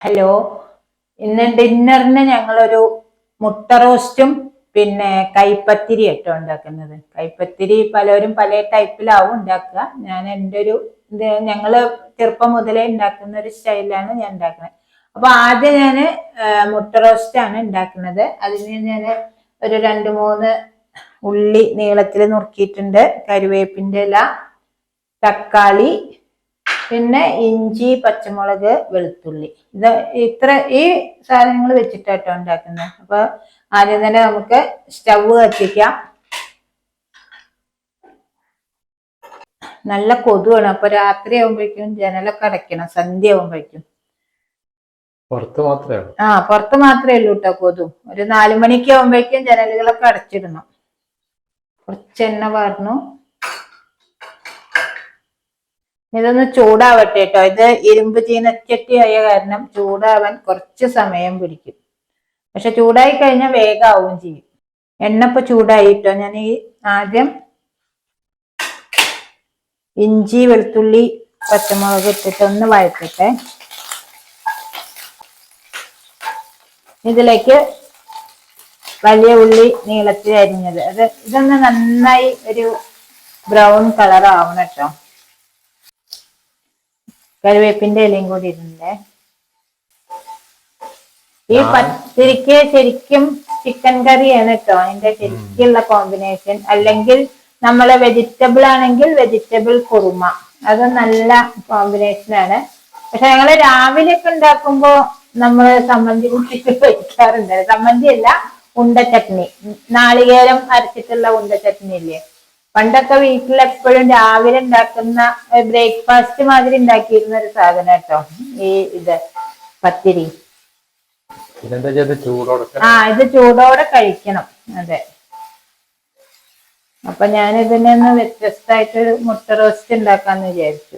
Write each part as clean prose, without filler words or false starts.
Hello, ഇന്ന് ഡിന്നറിന് ഞങ്ങളൊരു മുട്ട റോസ്റ്റും പിന്നെ കൈപ്പത്തിരി ആയിട്ടോ ഉണ്ടാക്കുന്നത്. കൈപ്പത്തിരി പലരും പല ടൈപ്പിലാവും ഉണ്ടാക്കുക. ഞാൻ എൻ്റെ ഒരു ഞങ്ങള് ചെറുപ്പം മുതലേ ഉണ്ടാക്കുന്ന ഒരു സ്റ്റൈലാണ് ഞാൻ ഉണ്ടാക്കുന്നത്. അപ്പൊ ആദ്യം ഞാൻ മുട്ട റോസ്റ്റ് ആണ് ഉണ്ടാക്കുന്നത്. അതിന് ഞാൻ ഒരു 2-3 ഉള്ളി നീളത്തിൽ നുറുക്കിയിട്ടുണ്ട്, കറിവേപ്പിൻ്റെ ഇല, തക്കാളി, പിന്നെ ഇഞ്ചി, പച്ചമുളക്, വെളുത്തുള്ളി. ഈ സാധനങ്ങൾ വെച്ചിട്ടാട്ടോ ഉണ്ടാക്കുന്നത്. അപ്പൊ ആദ്യം തന്നെ നമുക്ക് സ്റ്റവ് കത്തിക്കാം. നല്ല കൊതുവാണ്. അപ്പൊ രാത്രി ആകുമ്പോഴേക്കും ജനലൊക്കെ അടയ്ക്കണം, സന്ധ്യ ആകുമ്പോഴേക്കും. പുറത്ത് മാത്രമേ ഉള്ളൂ കേട്ടോ കൊതു. ഒരു 4 മണിക്ക് ആകുമ്പോഴേക്കും ജനലുകളൊക്കെ അടച്ചിടണം. കുറച്ച് എണ്ണ വാർന്നു. ഇതൊന്ന് ചൂടാവട്ടെ കേട്ടോ. ഇത് ഇരുമ്പ് ചീനച്ചട്ടി ആയ കാരണം ചൂടാവാൻ കുറച്ച് സമയം പിടിക്കും. പക്ഷെ ചൂടായി കഴിഞ്ഞാൽ വേഗമാവും ചെയ്യും. എണ്ണ ഇപ്പൊ ചൂടായിട്ടോ. ഞാൻ ഈ ആദ്യം ഇഞ്ചി, വെളുത്തുള്ളി, പച്ചമുളക് ഇട്ടിട്ട് ഒന്ന് വഴറ്റട്ടെ. ഇതിലേക്ക് വലിയ ഉള്ളി നീളത്തിൽ അരിഞ്ഞത്, ഇതൊന്ന് നന്നായി ഒരു ബ്രൗൺ കളർ ആവണം കേട്ടോ. കറിവേപ്പിന്റെ ഇലയും കൂടി ഇടണ്ടേ. ഈ പത്തിരിക്ക് ശരിക്കും ചിക്കൻ കറിയാണ് കേട്ടോ അതിന്റെ ശരിക്കുള്ള കോമ്പിനേഷൻ. അല്ലെങ്കിൽ നമ്മളെ വെജിറ്റബിൾ ആണെങ്കിൽ വെജിറ്റബിൾ കുറുമ, അത് നല്ല കോമ്പിനേഷനാണ്. പക്ഷെ ഞങ്ങള് രാവിലെ ഒക്കെ ഉണ്ടാക്കുമ്പോ നമ്മള് സമ്മന്തി കൂട്ടിട്ട് കഴിക്കാറുണ്ട്. സമ്മന്തി അല്ല, ഉണ്ട ചട്നി, നാളികേരം അരച്ചിട്ടുള്ള ഉണ്ട ചട്നി ഇല്ലേ. പണ്ടൊക്കെ വീട്ടിലെപ്പോഴും രാവിലെ ഉണ്ടാക്കുന്ന ബ്രേക്ക്ഫാസ്റ്റ് മാതിരി ഉണ്ടാക്കിയിരുന്ന ഒരു സാധനം കേട്ടോ ഇത് പത്തിരി. ഇത് ചൂടോടെ കഴിക്കണം. അതെ. അപ്പൊ ഞാൻ ഇതിനെ ഒന്ന് വ്യത്യസ്തമായിട്ടൊരു മുട്ട റോസ്റ്റ് ഉണ്ടാക്കാന്ന് വിചാരിച്ചു.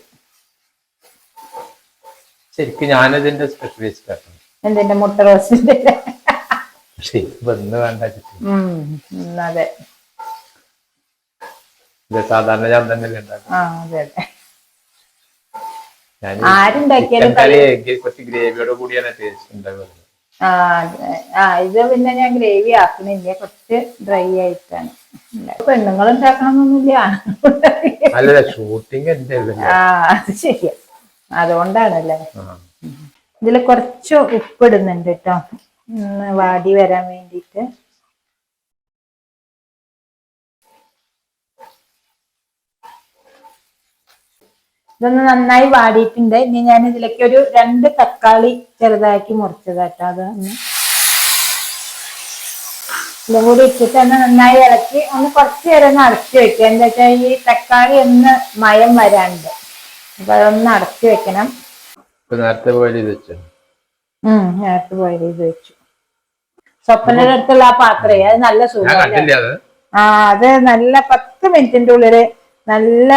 ശരിക്കും ഞാനിതിന്റെ സ്പെഷ്യലിസ്റ്റ് ആണ്. എന്തിന്റെ? മുട്ട റോസ്റ്റിന്റെ. അതെ, സാധാരണ ഞാൻ തന്നെ ആരുണ്ടാക്കിയാലും ഗ്രേവിയോട് കൂടിയാണ് ടേസ്റ്റ് ഉണ്ടാവുക. ഇത് പിന്നെ ഞാൻ ഗ്രേവി ആക്കണില്ല, കുറച്ച് ഡ്രൈ ആയിട്ടാണ്. പെണ്ണുങ്ങൾ ഉണ്ടാക്കണമെന്നൊന്നുമില്ല. ഷൂട്ടിങ് അത് ശരിയാ, അതുകൊണ്ടാണല്ലേ. ഇതില് കുറച്ച് ഉപ്പിടുന്നുണ്ട് കേട്ടോ, വാടി വരാൻ വേണ്ടിട്ട്. ഇതൊന്ന് നന്നായി വാടിയിട്ടുണ്ട്. ഇനി ഞാൻ ഇതിലേക്ക് ഒരു 2 തക്കാളി ചെറുതാക്കി മുറിച്ചതാട്ടോ, അതൊന്ന് ഇതും കൂടി ഇട്ടിട്ട് ഒന്ന് നന്നായി ഇളക്കി ഒന്ന് കുറച്ച് നേരം ഒന്ന് അടച്ചു വെക്കുക. എന്താ വെച്ചാൽ ഈ തക്കാളി ഒന്ന് മയം വരാണ്ട്, അപ്പൊ അതൊന്ന് അടച്ചു വെക്കണം. നേരത്തെ ബോയിൽ ചെയ്ത് വെച്ചു. സ്വപ്നയുടെ അടുത്തുള്ള ആ പാത്രേ, അത് നല്ല സുഖം. അത് നല്ല 10 മിനിറ്റിന്റെ ഉള്ളില് നല്ല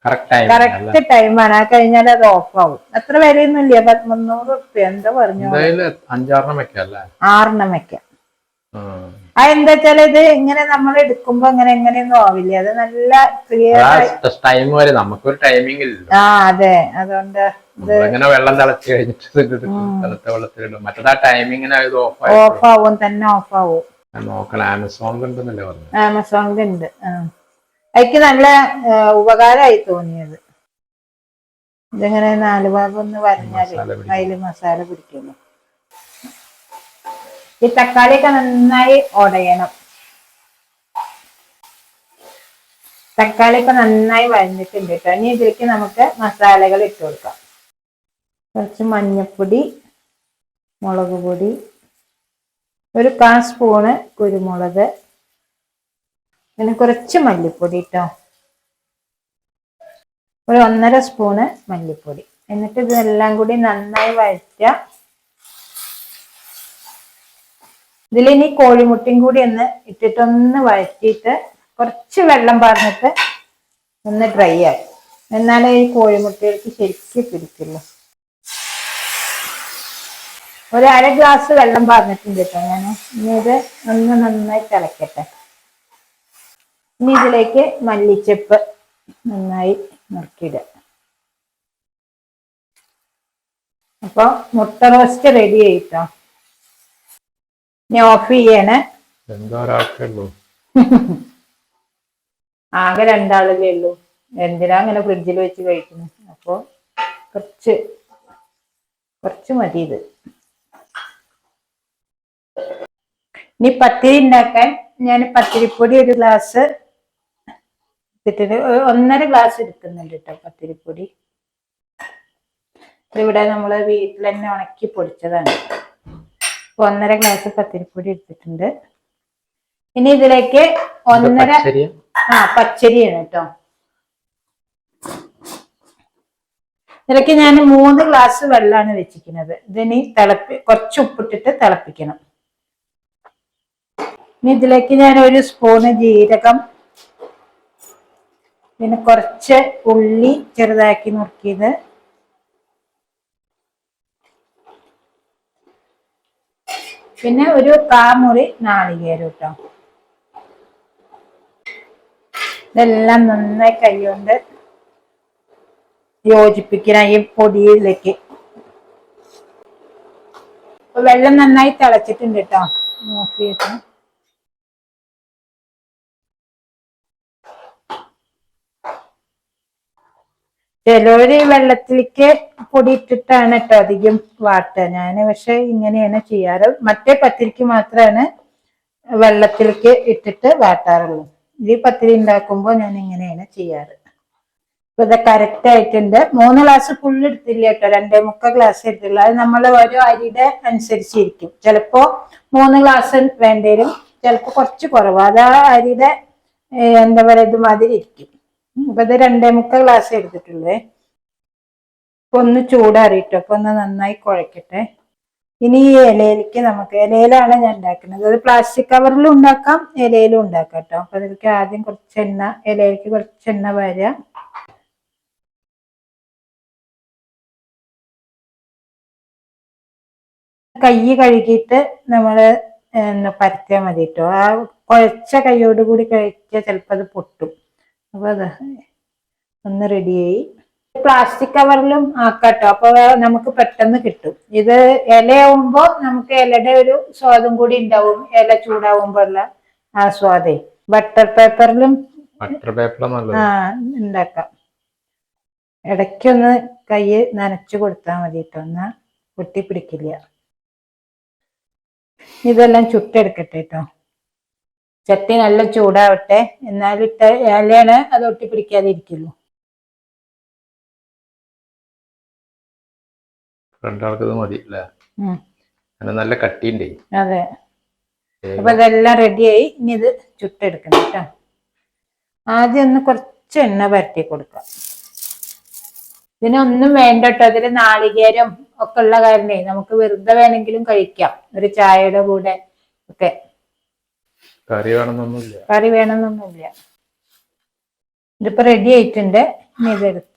കറക്റ്റ് ടൈമാണ്. ആ കഴിഞ്ഞാൽ അത് ഓഫ് ആവും. അത്ര വിലയൊന്നുമില്ല, 300 റുപ്യ എന്താ പറഞ്ഞു. 6 വെക്കാം. എന്താ വെച്ചാൽ ഇത് ഇങ്ങനെ നമ്മൾ എടുക്കുമ്പോ എങ്ങനെയൊന്നും ആവില്ല. അത് നല്ല ക്ലിയർ. അതെ, അതുകൊണ്ട് വെള്ളം തിളച്ച് കഴിഞ്ഞിട്ട് ഓഫ് ആവും, തന്നെ ഓഫ് ആവും. ആമസോണിലുണ്ട്. എനിക്ക് നല്ല ഉപകാരമായി തോന്നിയത്. ഇതിങ്ങനെ 4 ഭാഗം ഒന്ന് വരഞ്ഞാല് അതില് മസാല പിടിക്കുള്ളൂ. ഈ തക്കാളിയൊക്കെ നന്നായി ഉടയണം. തക്കാളിയൊക്കെ നന്നായി വഴഞ്ഞിട്ടുണ്ട് കേട്ടോ. ഇനി ഇതിലേക്ക് നമുക്ക് മസാലകൾ ഇട്ട് കൊടുക്കാം. കുറച്ച് മഞ്ഞൾപ്പൊടി, മുളക് പൊടി, ഒരു 1/4 സ്പൂണ് കുരുമുളക്, പിന്നെ കുറച്ച് മല്ലിപ്പൊടി കേട്ടോ, ഒരു 1.5 സ്പൂണ് മല്ലിപ്പൊടി. എന്നിട്ട് ഇതെല്ലാം കൂടി നന്നായി വഴറ്റുക. ഇതിലിനി കോഴിമുട്ടയും കൂടി ഒന്ന് ഇട്ടിട്ടൊന്ന് വഴറ്റിയിട്ട് കുറച്ച് വെള്ളം പാർന്നിട്ട് ഒന്ന് ഡ്രൈ ആക്കും. എന്നാലേ ഈ കോഴിമുട്ടയിലേക്ക് ശരിക്കും പിടിക്കുള്ളൂ. ഒരു 1/2 ഗ്ലാസ് വെള്ളം പാർന്നിട്ടുണ്ട് കേട്ടോ ഞാൻ. ഇനി ഇത് ഒന്ന് നന്നായി തിളക്കട്ടെ. ഇനി ഇതിലേക്ക് മല്ലിച്ചപ്പ് നന്നായി നുറുക്കിയിടുക. അപ്പൊ മുട്ട റോസ്റ്റ് റെഡി ആയിട്ടോ. ഇനി ഓഫ് ചെയ്യണേ. എന്തോ ഒരാൾക്കേ ഉള്ളൂ. ആകെ 2 ആളല്ലേ ഉള്ളൂ. എന്തിനാ അങ്ങനെ ഫ്രിഡ്ജിൽ വെച്ച് കഴിക്കുന്നു? അപ്പൊ കുറച്ച് മതി ഇത്. ഇനി പത്തിരി ഉണ്ടാക്കാൻ ഞാൻ പത്തിരിപ്പൊടി 1 ഗ്ലാസ് ഇട്ടിട്ട് 1.5 ഗ്ലാസ് എടുക്കുന്നുണ്ട് കേട്ടോ പത്തിരിപ്പൊടി. ഇവിടെ നമ്മള് വീട്ടിൽ തന്നെ ഉണക്കി പൊടിച്ചതാണ്. 1.5 ഗ്ലാസ് പത്തിരിപ്പൊടി എടുത്തിട്ടുണ്ട്. ഇനി ഇതിലേക്ക് 1.5 പച്ചരിയാണ് കേട്ടോ. ഇതിലേക്ക് ഞാൻ 3 ഗ്ലാസ് വെള്ളമാണ് വെച്ചിരിക്കുന്നത്. ഇതിനി കുറച്ച് ഉപ്പിട്ടിട്ട് തിളപ്പിക്കണം. ഇനി ഇതിലേക്ക് ഞാൻ 1 സ്പൂണ് ജീരകം, പിന്നെ കുറച്ച് ഉള്ളി ചെറുതാക്കി നുറുക്കിയത്, പിന്നെ 1 കാമുറി നാളികേരം കേട്ടോ. ഇതെല്ലാം നന്നായി കൈകൊണ്ട് യോജിപ്പിക്കണം ഈ പൊടിയിലേക്ക്. വെള്ളം നന്നായി തിളച്ചിട്ടുണ്ട് കേട്ടോ. ഓഫ് ചെയ്ത് ചിലവര് വെള്ളത്തിലേക്ക് പൊടി ഇട്ടിട്ടാണ് കേട്ടോ അധികം വാട്ടുക. ഞാൻ പക്ഷെ ഇങ്ങനെയാണ് ചെയ്യാറ്. മറ്റേ പത്തിരിക്ക് മാത്രമാണ് വെള്ളത്തിലേക്ക് ഇട്ടിട്ട് വാട്ടാറുള്ളൂ. ഈ പത്തിരി ഉണ്ടാക്കുമ്പോൾ ഞാൻ ഇങ്ങനെയാണ് ചെയ്യാറ്. ഇപ്പൊ ഇത് കറക്റ്റ് ആയിട്ടുണ്ട്. 3 ഗ്ലാസ് ഫുള്ള് എടുത്തില്ല കേട്ടോ, 2.25 ഗ്ലാസ് എടുത്തില്ല. അത് നമ്മൾ ഓരോ അരിയുടെ അനുസരിച്ചിരിക്കും. ചിലപ്പോ 3 ഗ്ലാസ് വേണ്ടി വരും, ചിലപ്പോ കുറച്ച് കുറവ്. അത് ആ അരിയുടെ എന്താ പറയുക ഇതുമാതിരി ഇരിക്കും. അപ്പൊ ഇത് 2.25 ഗ്ലാസ് എടുത്തിട്ടുള്ളേ. ഇപ്പൊ ഒന്ന് ചൂടാറിയിട്ടോ. അപ്പൊ ഒന്ന് നന്നായി കുഴക്കട്ടെ. ഇനി ഈ ഇലയിലാണ് ഞാൻ ഉണ്ടാക്കുന്നത്. അത് പ്ലാസ്റ്റിക് കവറിലും ഉണ്ടാക്കാം, ഇലയിലും ഉണ്ടാക്കാം കേട്ടോ. അപ്പൊ അതിലേക്ക് ആദ്യം കുറച്ച് എണ്ണ, ഇലയിലേക്ക് കുറച്ച് എണ്ണ വരാ. കൈ കഴുകിയിട്ട് നമ്മള് പരത്തിയാൽ മതി കേട്ടോ. ആ കുഴച്ച കൈയോട് കൂടി കഴിച്ചാൽ ചിലപ്പോൾ അത് പൊട്ടും. അപ്പൊ അത് ഒന്ന് റെഡിയായി. പ്ലാസ്റ്റിക് കവറിലും ആക്കാട്ടോ. അപ്പൊ നമുക്ക് പെട്ടെന്ന് കിട്ടും. ഇത് ഇലയാവുമ്പോ നമുക്ക് ഇലയുടെ ഒരു സ്വാദും കൂടി ഉണ്ടാവും. ഇല ചൂടാവുമ്പോ ഉള്ള ആ സ്വാദേ. ബട്ടർ പേപ്പറിലും ഉണ്ടാക്കാം. ഇടയ്ക്കൊന്ന് കൈ നനച്ചു കൊടുത്താൽ മതി കേട്ടോ, എന്നാ പൊട്ടിപ്പിടിക്കില്ല. ഇതെല്ലാം ചുട്ടെടുക്കട്ടെ കേട്ടോ. ചട്ടി നല്ല ചൂടാവട്ടെ, എന്നാലിട്ട ഇലയാണ് അത് ഒട്ടിപ്പിടിക്കാതെ ഇരിക്കുള്ളൂ. 2 ആൾക്ക് മതി അല്ലേ? നല്ല കട്ടിയുണ്ടേ. അതെ. അപ്പൊ ഇതെല്ലാം റെഡിയായി. ഇനി ഇത് ചുട്ടെടുക്കണം കേട്ടോ. ആദ്യം ഒന്ന് കുറച്ച് എണ്ണ പരട്ടി കൊടുക്കാം. ഇതിനൊന്നും വേണ്ട കേട്ടോ. അതിൽ നാളികേരം ഒക്കെ ഉള്ള കാരണേ നമുക്ക് വെറുതെ വേണമെങ്കിലും കഴിക്കാം, ഒരു ചായയുടെ കൂടെ ഒക്കെ. കറി വേണമെന്നൊന്നുമില്ല. ഇതിപ്പോ റെഡി ആയിട്ടുണ്ട്. ഇനി ഇതെടുത്ത്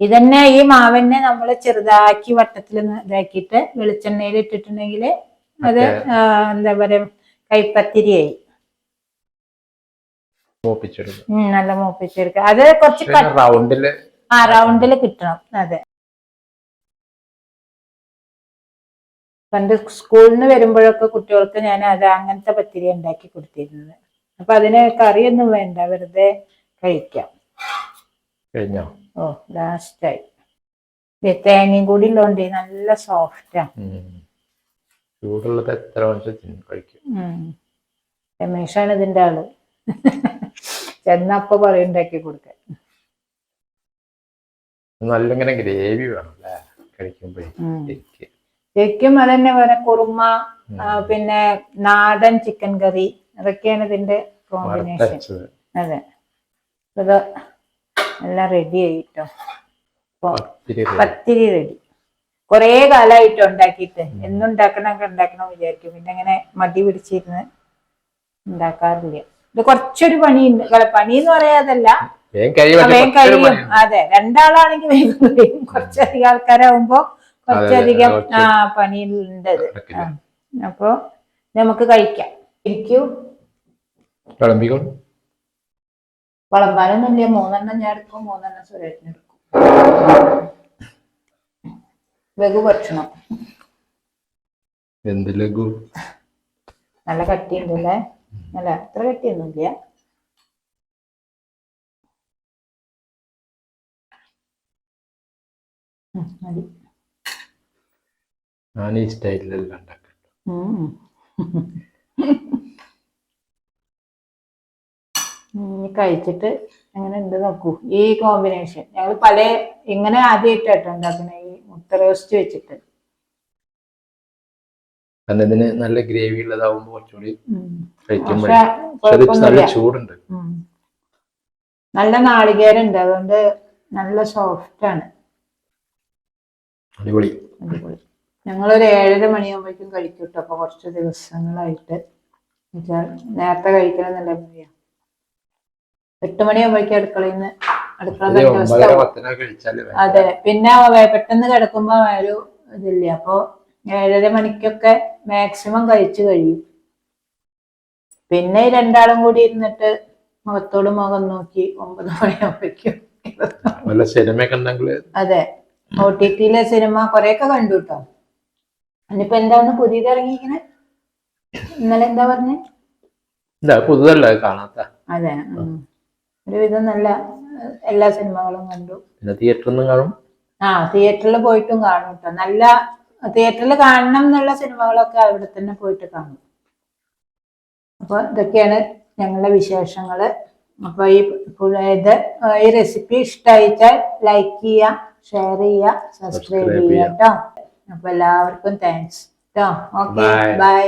ഇതന്നെ ഈ മാവന്നെ നമ്മൾ ചെറുതാക്കി വട്ടത്തിൽ ഇതാക്കിയിട്ട് വെളിച്ചെണ്ണയിൽ ഇട്ടിട്ടുണ്ടെങ്കിൽ അത് എന്താ പറയാ കൈപ്പത്തിരിയായി. നല്ല മൂപ്പിച്ചെടുക്കുക. അത് കുറച്ച് റൗണ്ടില് കിട്ടണം. അതെ. പണ്ട് സ്കൂളിൽ നിന്ന് വരുമ്പോഴൊക്കെ കുട്ടികൾക്ക് ഞാൻ അങ്ങനത്തെ പത്തിരി ഉണ്ടാക്കി കൊടുത്തിരുന്നത്. അപ്പൊ അതിന് കറിയൊന്നും വേണ്ട, വെറുതെ കഴിക്കാം. ഓ ലാസ്റ്റായി. തേങ്ങയും കൂടി ഉള്ളതുകൊണ്ട് നല്ല സോഫ്റ്റാ. രമേശാണ് ഇതിന്റെ ആള്. ചെന്നപ്പ പറയുണ്ടാക്കി കൊടുക്കാൻ. നല്ല ഗ്രേവി വേണം ശരിക്കും അതന്നെ പോലെ കുറുമ, പിന്നെ നാടൻ ചിക്കൻ കറി, അതൊക്കെയാണ് ഇതിന്റെ കോമ്പിനേഷൻ. അതെ. ഇത് എല്ലാം റെഡി ആയിട്ടോ. പത്തിരി റെഡി. കൊറേ കാലമായിട്ടോ ഉണ്ടാക്കിയിട്ട്. എന്നുണ്ടാക്കണം വിചാരിക്കും, പിന്നെ അങ്ങനെ മടി പിടിച്ചിരുന്ന് ഉണ്ടാക്കാറില്ല. ഇത് കുറച്ചൊരു പണിയുണ്ട്. പണി എന്ന് പറയാതല്ല, വേഗം കഴിയും. അതെ, 2 ആളാണെങ്കിൽ വേഗം കഴിയും. കുറച്ചധികം ആൾക്കാരാവുമ്പോ കുറച്ചധികം പണിയുണ്ട്. അപ്പൊ നമുക്ക് കഴിക്കാം. ഇരിക്കൂ. വിളമ്പാനൊന്നുമില്ല, 3 ഞാൻ എടുക്കും, 3 സുരേഷിനെടുക്കും. ലഘു ഭക്ഷണം. എന്ത് ലഘു? നല്ല കട്ടിയുണ്ടല്ലേ? അല്ല അത്ര കട്ടിയൊന്നുമില്ല. മതി. ഞാൻ ഈ സ്റ്റൈലിലെല്ലാം ഉണ്ടാക്കാം. കഴിച്ചിട്ട് എങ്ങനെ ഉണ്ട് നോക്കൂ. ഈ കോമ്പിനേഷൻ ഞങ്ങൾ ഇങ്ങനെ ആദ്യമായിട്ടാട്ടോ ഉണ്ടാക്കണേ, ഈ മുട്ട റോസ്റ്റ് വെച്ചിട്ട്. കാരണം ഇതിന് നല്ല ഗ്രേവി ഉള്ളതാവുമ്പോ കുറച്ചുകൂടി നല്ല ചൂടുണ്ട്. നല്ല നാളികേരം ഉണ്ട്, അതുകൊണ്ട് നല്ല സോഫ്റ്റ് ആണ്. അടിപൊളി. ഞങ്ങളൊരു 7:30 മണിയാകുമ്പോഴേക്കും കഴിക്കും കേട്ടോ. അപ്പൊ കുറച്ച് ദിവസങ്ങളായിട്ട് നേരത്തെ കഴിക്കണം എന്നല്ലേ പറയാ. 8 മണിയാകുമ്പോഴേക്കും അതെ. പിന്നെ പെട്ടെന്ന് കിടക്കുമ്പോ ഒരു ഇതില്ല. അപ്പൊ 7:30 മണിക്കൊക്കെ മാക്സിമം കഴിച്ചു കഴിയും. പിന്നെ ഈ രണ്ടാളും കൂടി ഇരുന്നിട്ട് മുഖത്തോട് മുഖം നോക്കി 9 മണിയാകുമ്പോഴേക്കും. അതെ, OTT-ലെ സിനിമ കൊറേയൊക്കെ കണ്ടു കേട്ടോ. ഇനിയിപ്പോ എന്താണ് പുതിയത് ഇറങ്ങിയിരിക്കണേ? ഇന്നലെ എന്താ പറഞ്ഞേ? പുതുതല്ല, കാണാത്ത. അതെ, ഒരുവിധം നല്ല എല്ലാ സിനിമകളും കണ്ടു. തിയേറ്ററിൽ കാണും. തിയേറ്ററിൽ പോയിട്ടും കാണും കേട്ടോ. നല്ല തിയേറ്ററിൽ കാണണം എന്നുള്ള സിനിമകളൊക്കെ അവിടെ തന്നെ പോയിട്ട് കാണും. അപ്പൊ ഇതൊക്കെയാണ് ഞങ്ങളുടെ വിശേഷങ്ങള്. അപ്പൊ ഈ റെസിപ്പി ഇഷ്ടമായിച്ചാൽ ലൈക്ക് ചെയ്യുക, ഷെയർ ചെയ്യുക, സബ്സ്ക്രൈബ് ചെയ്യുക കേട്ടോ. അപ്പൊ എല്ലാവർക്കും താങ്ക്സ് കേട്ടോ. Okay, by.